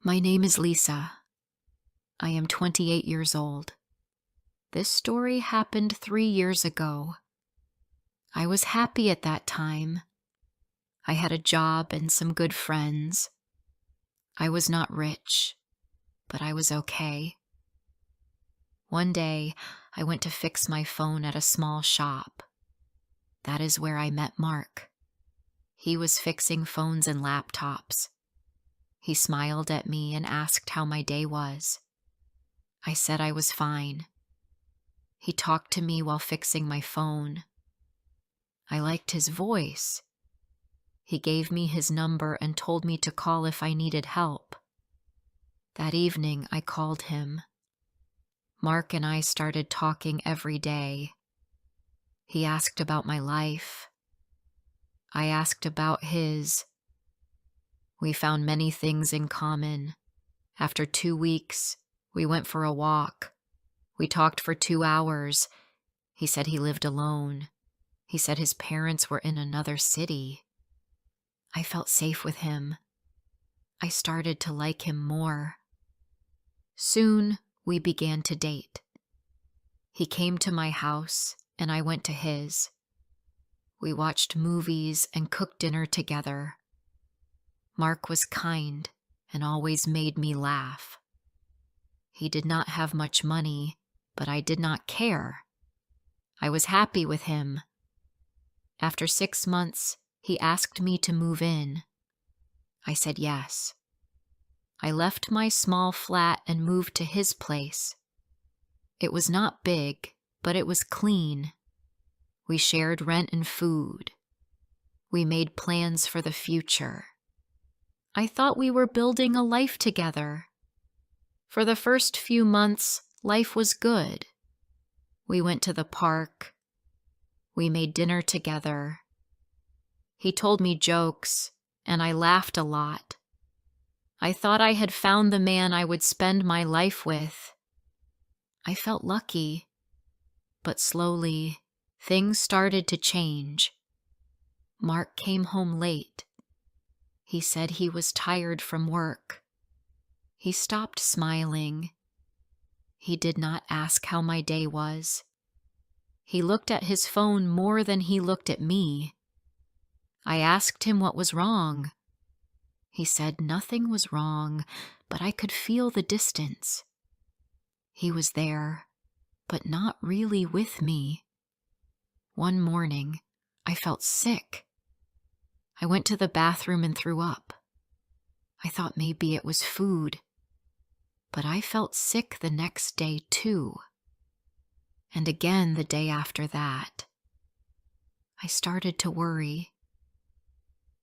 My name is Lisa. I am 28 years old. This story happened 3 years ago. I was happy at that time. I had a job and some good friends. I was not rich, but I was okay. One day, I went to fix my phone at a small shop. That is where I met Mark. He was fixing phones and laptops. He smiled at me and asked how my day was. I said I was fine. He talked to me while fixing my phone. I liked his voice. He gave me his number and told me to call if I needed help. That evening, I called him. Mark and I started talking every day. He asked about my life. I asked about his. We found many things in common. After 2 weeks, we went for a walk. We talked for 2 hours. He said he lived alone. He said his parents were in another city. I felt safe with him. I started to like him more. Soon, we began to date. He came to my house, and I went to his. We watched movies and cooked dinner together. Mark was kind and always made me laugh. He did not have much money, but I did not care. I was happy with him. After 6 months, he asked me to move in. I said yes. I left my small flat and moved to his place. It was not big, but it was clean. We shared rent and food. We made plans for the future. I thought we were building a life together. For the first few months, life was good. We went to the park. We made dinner together. He told me jokes, and I laughed a lot. I thought I had found the man I would spend my life with. I felt lucky, but slowly, things started to change. Mark came home late. He said he was tired from work. He stopped smiling. He did not ask how my day was. He looked at his phone more than he looked at me. I asked him what was wrong. He said nothing was wrong, but I could feel the distance. He was there, but not really with me. One morning, I felt sick. I went to the bathroom and threw up. I thought maybe it was food, but I felt sick the next day too. And again the day after that. I started to worry.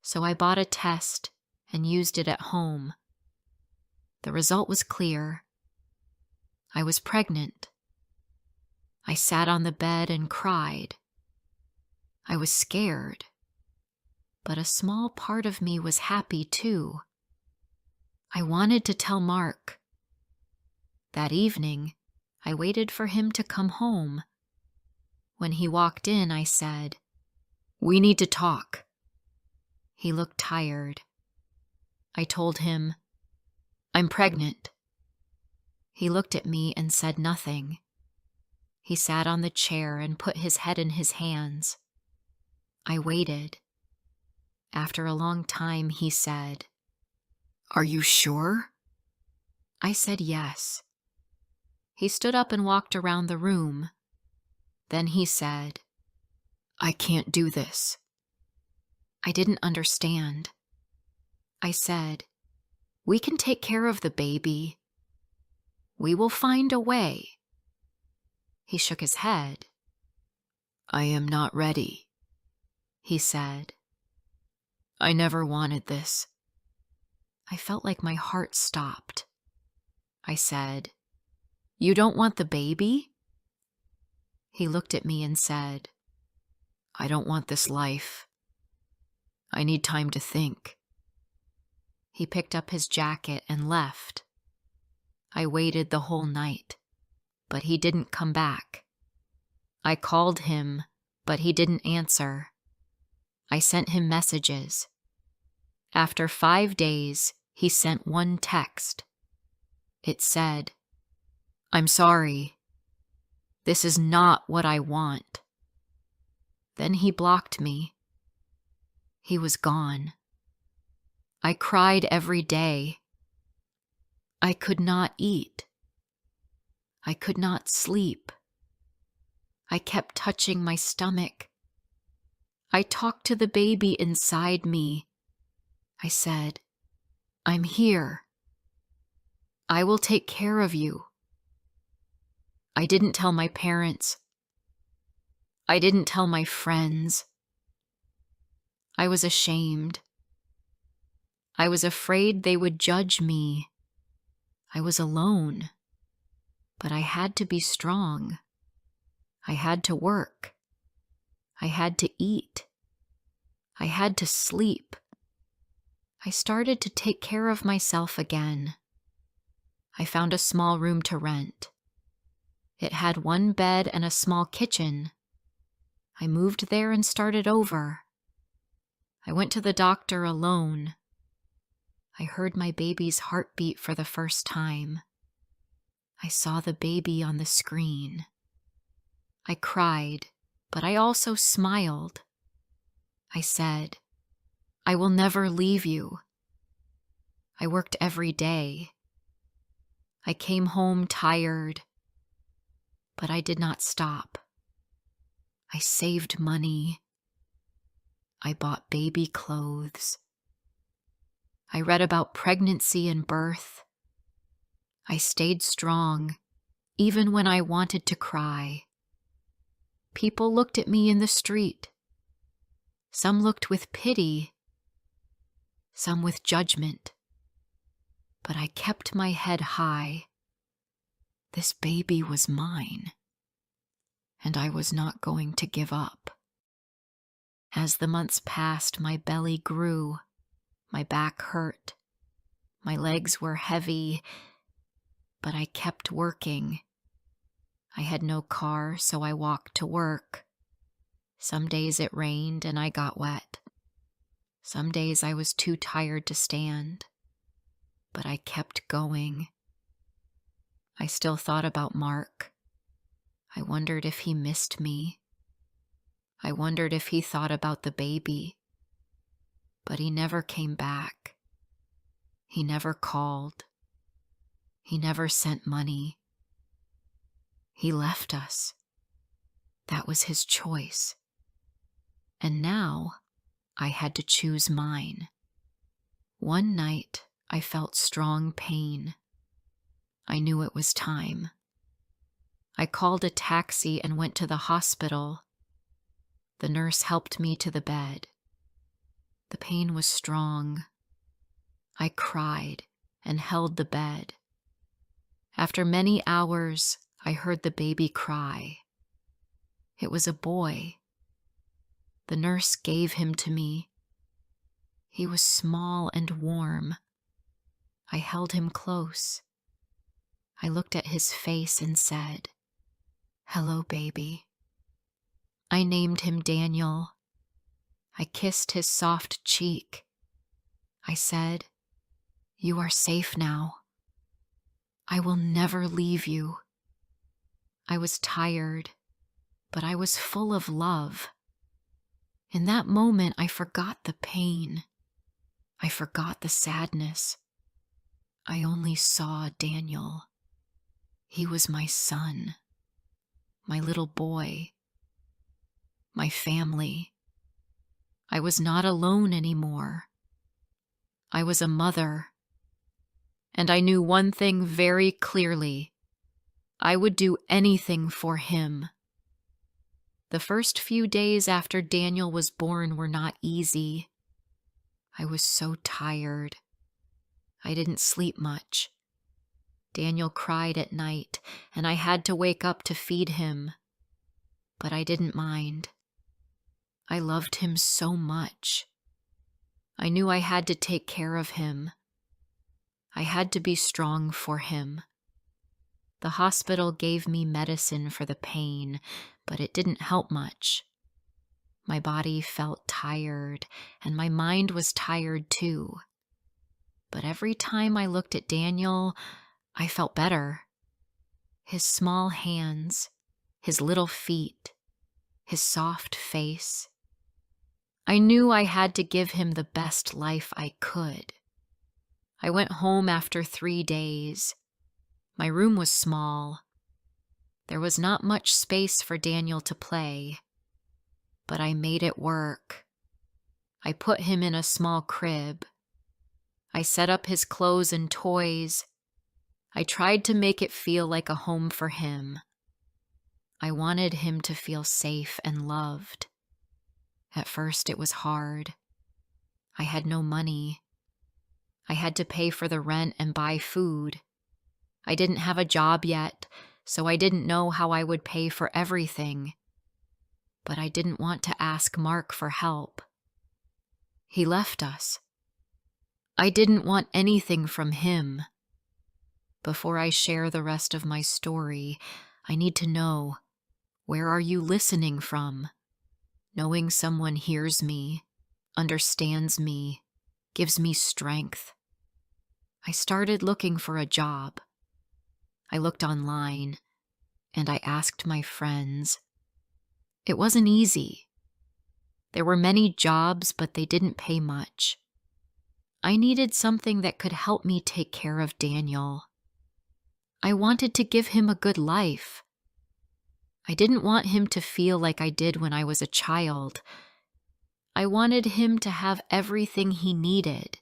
So I bought a test and used it at home. The result was clear. I was pregnant. I sat on the bed and cried. I was scared, but a small part of me was happy too. I wanted to tell Mark. That evening, I waited for him to come home. When he walked in, I said, "We need to talk." He looked tired. I told him, "I'm pregnant." He looked at me and said nothing. He sat on the chair and put his head in his hands. I waited. After a long time, he said, "Are you sure?" I said yes. He stood up and walked around the room. Then he said, "I can't do this." I didn't understand. I said, "We can take care of the baby. We will find a way." He shook his head. "I am not ready," he said. "I never wanted this." I felt like my heart stopped. I said, "You don't want the baby?" He looked at me and said, "I don't want this life. I need time to think." He picked up his jacket and left. I waited the whole night, but he didn't come back. I called him, but he didn't answer. I sent him messages. After 5 days, He sent one text. It said, "I'm sorry. This is not what I want." Then he blocked me. He was gone. I cried every day. I could not eat. I could not sleep. I kept touching my stomach. I talked to the baby inside me. I said, "I'm here. I will take care of you." I didn't tell my parents. I didn't tell my friends. I was ashamed. I was afraid they would judge me. I was alone. But I had to be strong. I had to work. I had to eat. I had to sleep. I started to take care of myself again. I found a small room to rent. It had one bed and a small kitchen. I moved there and started over. I went to the doctor alone. I heard my baby's heartbeat for the first time. I saw the baby on the screen. I cried, but I also smiled. I said, "I will never leave you." I worked every day. I came home tired, but I did not stop. I saved money. I bought baby clothes. I read about pregnancy and birth. I stayed strong, even when I wanted to cry. People looked at me in the street. Some looked with pity, some with judgment. But I kept my head high. This baby was mine, and I was not going to give up. As the months passed, my belly grew, my back hurt, my legs were heavy, but I kept working. I had no car, so I walked to work. Some days it rained and I got wet. Some days I was too tired to stand, but I kept going. I still thought about Mark. I wondered if he missed me. I wondered if he thought about the baby. But he never came back. He never called. He never sent money. He left us. That was his choice. And now I had to choose mine. One night I felt strong pain. I knew it was time. I called a taxi and went to the hospital. The nurse helped me to the bed. The pain was strong. I cried and held the bed. After many hours, I heard the baby cry. It was a boy. The nurse gave him to me. He was small and warm. I held him close. I looked at his face and said, "Hello, baby." I named him Daniel. I kissed his soft cheek. I said, "You are safe now. I will never leave you." I was tired, but I was full of love. In that moment, I forgot the pain. I forgot the sadness. I only saw Daniel. He was my son, my little boy, my family. I was not alone anymore. I was a mother. And I knew one thing very clearly. I would do anything for him. The first few days after Daniel was born were not easy. I was so tired. I didn't sleep much. Daniel cried at night, and I had to wake up to feed him. But I didn't mind. I loved him so much. I knew I had to take care of him. I had to be strong for him. The hospital gave me medicine for the pain, but it didn't help much. My body felt tired, and my mind was tired too. But every time I looked at Daniel, I felt better. His small hands, his little feet, his soft face. I knew I had to give him the best life I could. I went home after 3 days. My room was small. There was not much space for Daniel to play, but I made it work. I put him in a small crib. I set up his clothes and toys. I tried to make it feel like a home for him. I wanted him to feel safe and loved. At first it was hard. I had no money. I had to pay for the rent and buy food. I didn't have a job yet, so I didn't know how I would pay for everything. But I didn't want to ask Mark for help. He left us. I didn't want anything from him. Before I share the rest of my story, I need to know, where are you listening from? Knowing someone hears me, understands me, gives me strength. I started looking for a job. I looked online, and I asked my friends. It wasn't easy. There were many jobs, but they didn't pay much. I needed something that could help me take care of Daniel. I wanted to give him a good life. I didn't want him to feel like I did when I was a child. I wanted him to have everything he needed.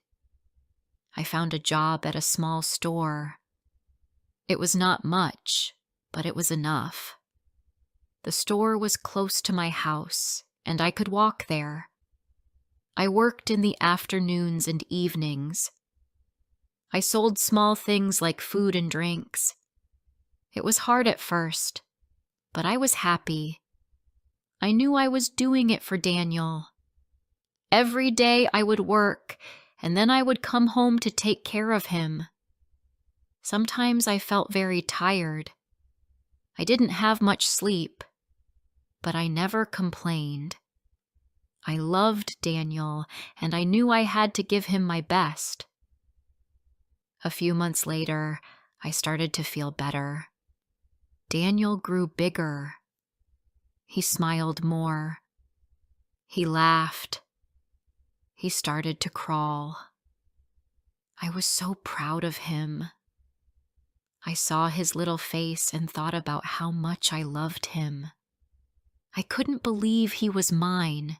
I found a job at a small store. It was not much, but it was enough. The store was close to my house, and I could walk there. I worked in the afternoons and evenings. I sold small things like food and drinks. It was hard at first, but I was happy. I knew I was doing it for Daniel. Every day I would work, and then I would come home to take care of him. Sometimes I felt very tired. I didn't have much sleep, but I never complained. I loved Daniel, and I knew I had to give him my best. A few months later, I started to feel better. Daniel grew bigger. He smiled more. He laughed. He started to crawl. I was so proud of him. I saw his little face and thought about how much I loved him. I couldn't believe he was mine.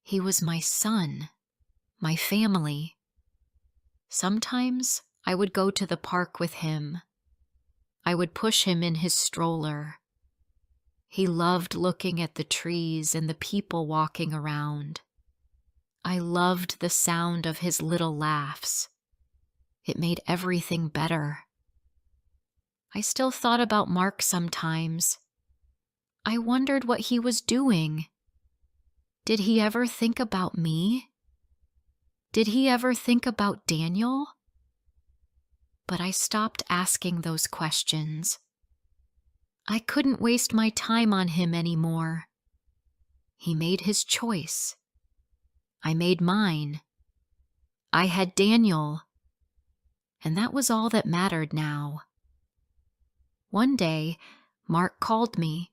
He was my son, my family. Sometimes I would go to the park with him. I would push him in his stroller. He loved looking at the trees and the people walking around. I loved the sound of his little laughs. It made everything better. I still thought about Mark sometimes. I wondered what he was doing. Did he ever think about me? Did he ever think about Daniel? But I stopped asking those questions. I couldn't waste my time on him anymore. He made his choice. I made mine. I had Daniel. And that was all that mattered now. One day, Mark called me.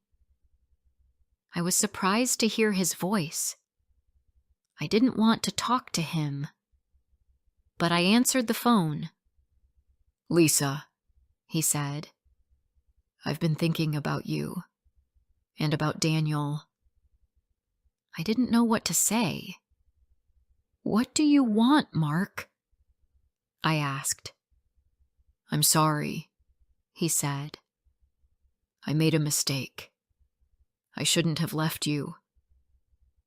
I was surprised to hear his voice. I didn't want to talk to him, but I answered the phone. "Lisa," he said, "I've been thinking about you and about Daniel." I didn't know what to say. "What do you want, Mark?" I asked. "I'm sorry," he said. "I made a mistake. I shouldn't have left you.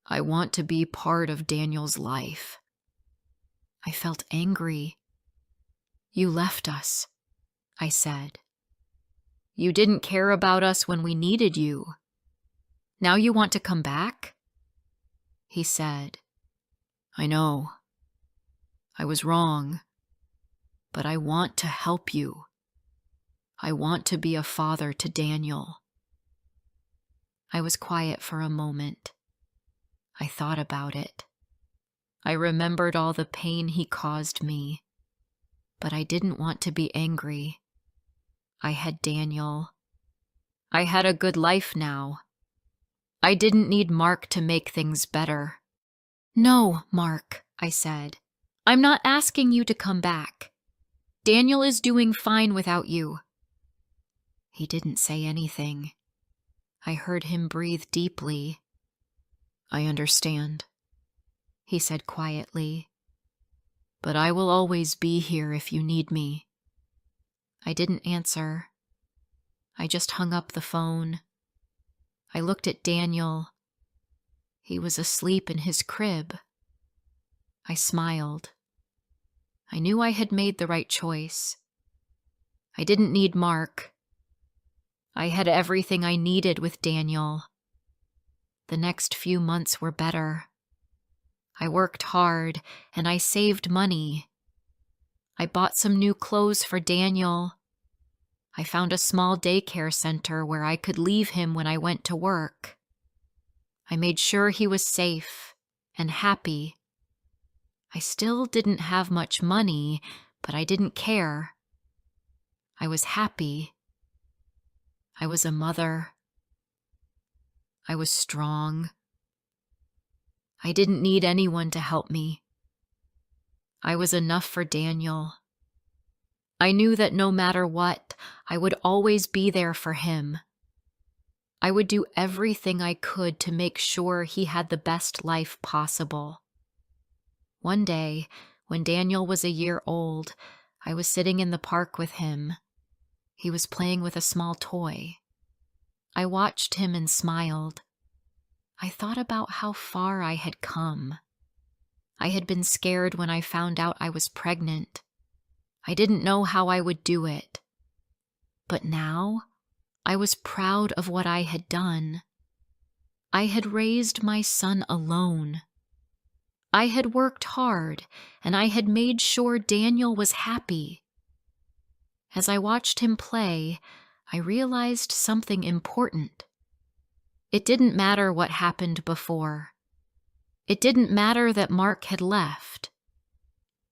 I want to be part of Daniel's life." I felt angry. "You left us," I said. "You didn't care about us when we needed you. Now you want to come back?" He said, "I know. I was wrong. But I want to help you. I want to be a father to Daniel." I was quiet for a moment. I thought about it. I remembered all the pain he caused me, but I didn't want to be angry. I had Daniel. I had a good life now. I didn't need Mark to make things better. No, Mark, I said. I'm not asking you to come back. Daniel is doing fine without you. He didn't say anything. I heard him breathe deeply. I understand, he said quietly. But I will always be here if you need me. I didn't answer. I just hung up the phone. I looked at Daniel. He was asleep in his crib. I smiled. I knew I had made the right choice. I didn't need Mark. I had everything I needed with Daniel. The next few months were better. I worked hard and I saved money. I bought some new clothes for Daniel. I found a small daycare center where I could leave him when I went to work. I made sure he was safe and happy. I still didn't have much money, but I didn't care. I was happy. I was a mother. I was strong. I didn't need anyone to help me. I was enough for Daniel. I knew that no matter what, I would always be there for him. I would do everything I could to make sure he had the best life possible. One day, when Daniel was a year old, I was sitting in the park with him. He was playing with a small toy. I watched him and smiled. I thought about how far I had come. I had been scared when I found out I was pregnant. I didn't know how I would do it. But now, I was proud of what I had done. I had raised my son alone. I had worked hard, and I had made sure Daniel was happy. As I watched him play, I realized something important. It didn't matter what happened before. It didn't matter that Mark had left.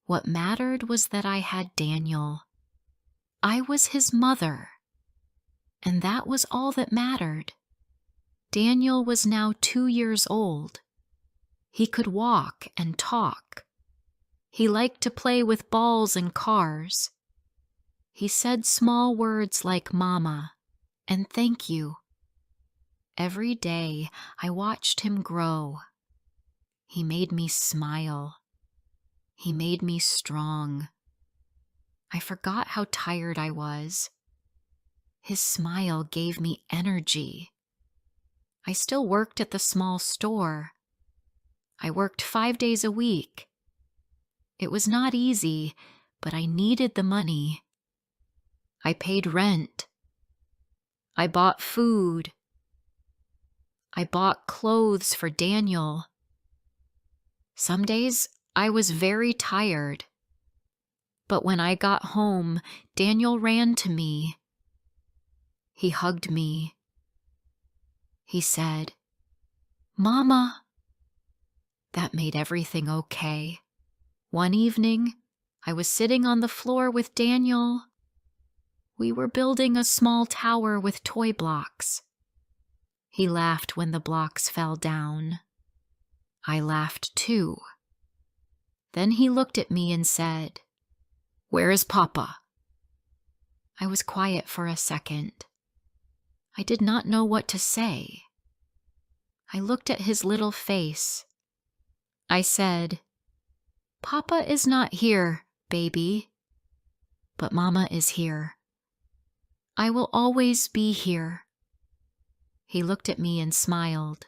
What mattered was that I had Daniel. I was his mother. And that was all that mattered. Daniel was now 2 years old. He could walk and talk. He liked to play with balls and cars. He said small words like "Mama" and "Thank you." Every day I watched him grow. He made me smile. He made me strong. I forgot how tired I was. His smile gave me energy. I still worked at the small store. I worked 5 days a week. It was not easy, but I needed the money. I paid rent. I bought food. I bought clothes for Daniel. Some days I was very tired. But when I got home, Daniel ran to me. He hugged me. He said, "Mama." That made everything okay. One evening, I was sitting on the floor with Daniel. We were building a small tower with toy blocks. He laughed when the blocks fell down. I laughed too. Then he looked at me and said, "Where is Papa?" I was quiet for a second. I did not know what to say. I looked at his little face. I said, "Papa is not here, baby. But Mama is here. I will always be here." He looked at me and smiled.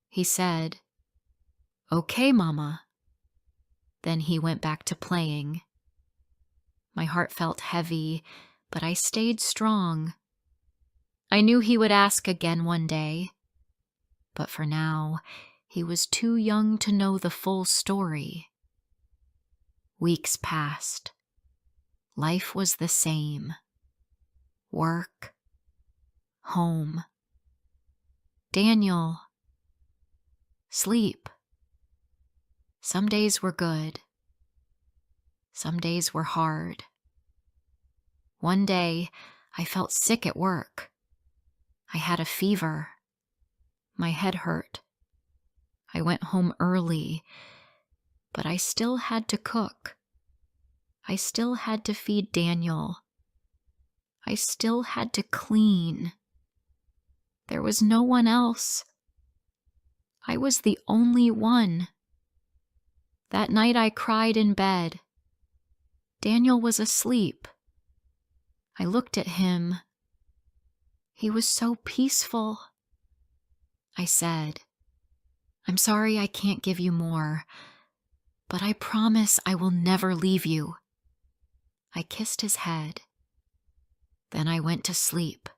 He said, "Okay, Mama." Then he went back to playing. My heart felt heavy, but I stayed strong. I knew he would ask again one day. But for now, he was too young to know the full story. Weeks passed. Life was the same. Work. Home. Daniel. Sleep. Some days were good. Some days were hard. One day, I felt sick at work. I had a fever. My head hurt. I went home early, but I still had to cook. I still had to feed Daniel. I still had to clean. There was no one else. I was the only one. That night I cried in bed. Daniel was asleep. I looked at him. He was so peaceful. I said, "I'm sorry I can't give you more, but I promise I will never leave you." I kissed his head. Then I went to sleep.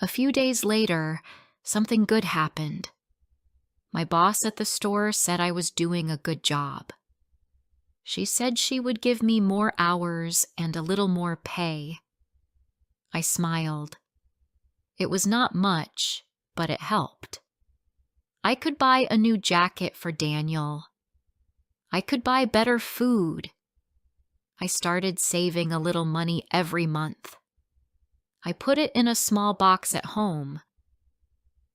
A few days later, something good happened. My boss at the store said I was doing a good job. She said she would give me more hours and a little more pay. I smiled. It was not much, but it helped. I could buy a new jacket for Daniel. I could buy better food. I started saving a little money every month. I put it in a small box at home.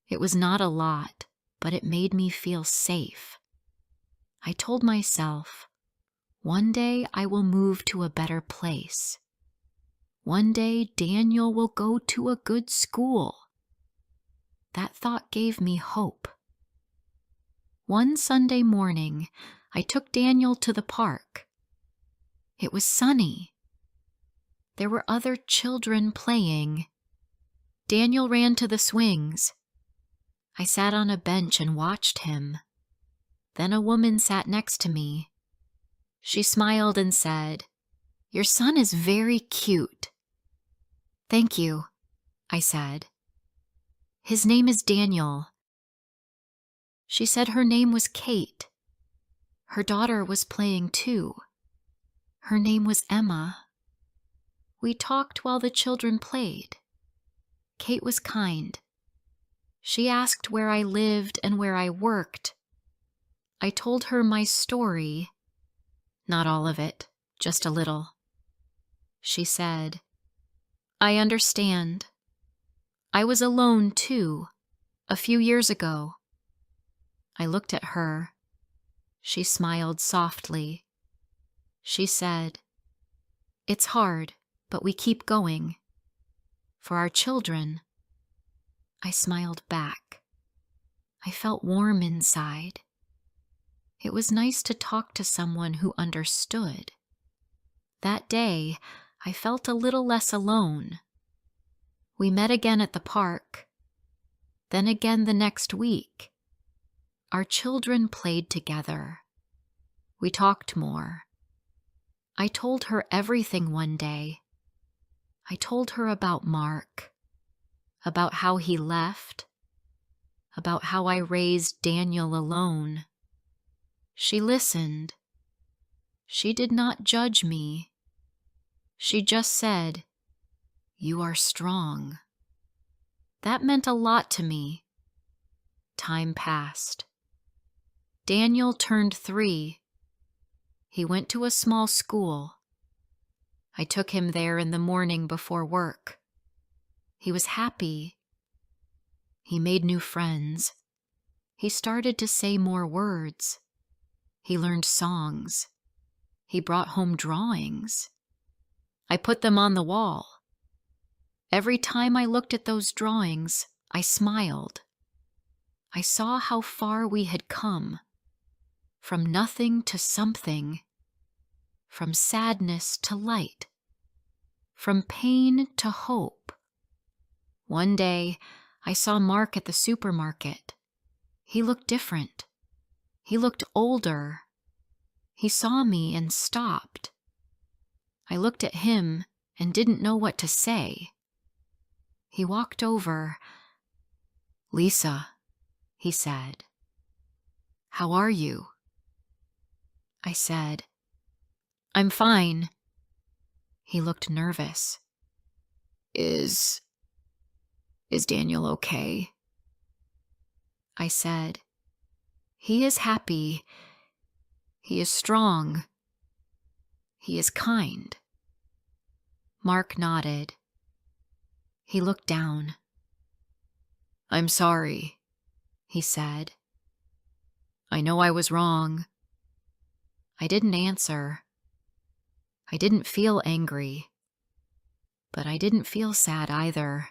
It was not a lot, but it made me feel safe. I told myself, one day I will move to a better place. One day Daniel will go to a good school. That thought gave me hope. One Sunday morning, I took Daniel to the park. It was sunny. There were other children playing. Daniel ran to the swings. I sat on a bench and watched him. Then a woman sat next to me. She smiled and said, "Your son is very cute." "Thank you," I said. "His name is Daniel." She said her name was Kate. Her daughter was playing too. Her name was Emma. We talked while the children played. Kate was kind. She asked where I lived and where I worked. I told her my story. Not all of it, just a little. She said, "I understand. I was alone too, a few years ago." I looked at her. She smiled softly. She said, "It's hard, but we keep going. For our children." I smiled back. I felt warm inside. It was nice to talk to someone who understood. That day, I felt a little less alone. We met again at the park. Then again the next week. Our children played together. We talked more. I told her everything one day. I told her about Mark, about how he left, about how I raised Daniel alone. She listened. She did not judge me. She just said, "You are strong." That meant a lot to me. Time passed. Daniel turned 3. He went to a small school. I took him there in the morning before work. He was happy. He made new friends. He started to say more words. He learned songs. He brought home drawings. I put them on the wall. Every time I looked at those drawings, I smiled. I saw how far we had come. From nothing to something. From sadness to light. From pain to hope. One day, I saw Mark at the supermarket. He looked different. He looked older. He saw me and stopped. I looked at him and didn't know what to say. He walked over. "Lisa," he said. "How are you?" I said, "I'm fine." He looked nervous. Is Daniel okay?" I said, "He is happy. He is strong. He is kind. Mark nodded. He looked down. I'm sorry, he said. I know I was wrong. I didn't answer. I didn't feel angry. But I didn't feel sad either.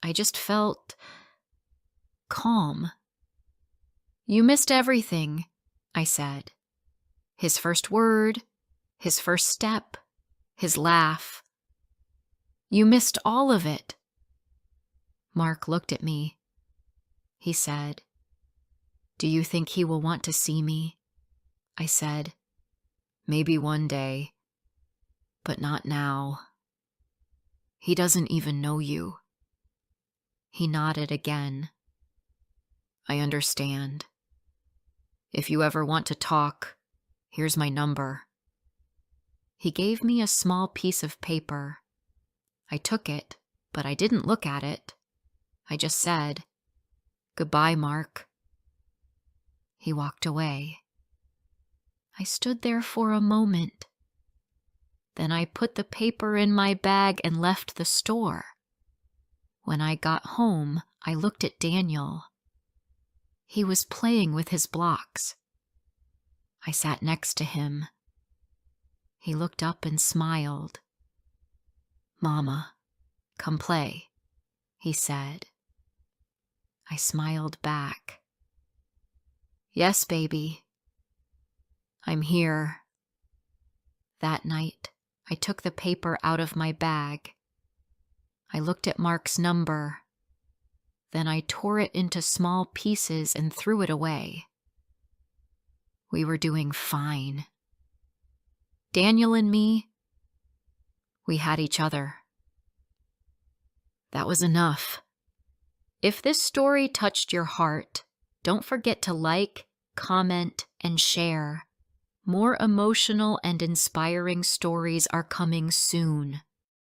I just felt calm. You missed everything, I said. His first word, his first step, his laugh. You missed all of it. Mark looked at me. He said, Do you think he will want to see me? I said, Maybe one day, but not now. He doesn't even know you. He nodded again. I understand. If you ever want to talk, here's my number. He gave me a small piece of paper. I took it, but I didn't look at it. I just said, Goodbye, Mark. He walked away. I stood there for a moment. Then I put the paper in my bag and left the store. When I got home, I looked at Daniel. He was playing with his blocks. I sat next to him. He looked up and smiled. Mama, come play, he said. I smiled back. Yes, baby. I'm here. That night, I took the paper out of my bag. I looked at Mark's number. Then I tore it into small pieces and threw it away. We were doing fine. Daniel and me, we had each other. That was enough. If this story touched your heart, don't forget to like, comment, and share. More emotional and inspiring stories are coming soon.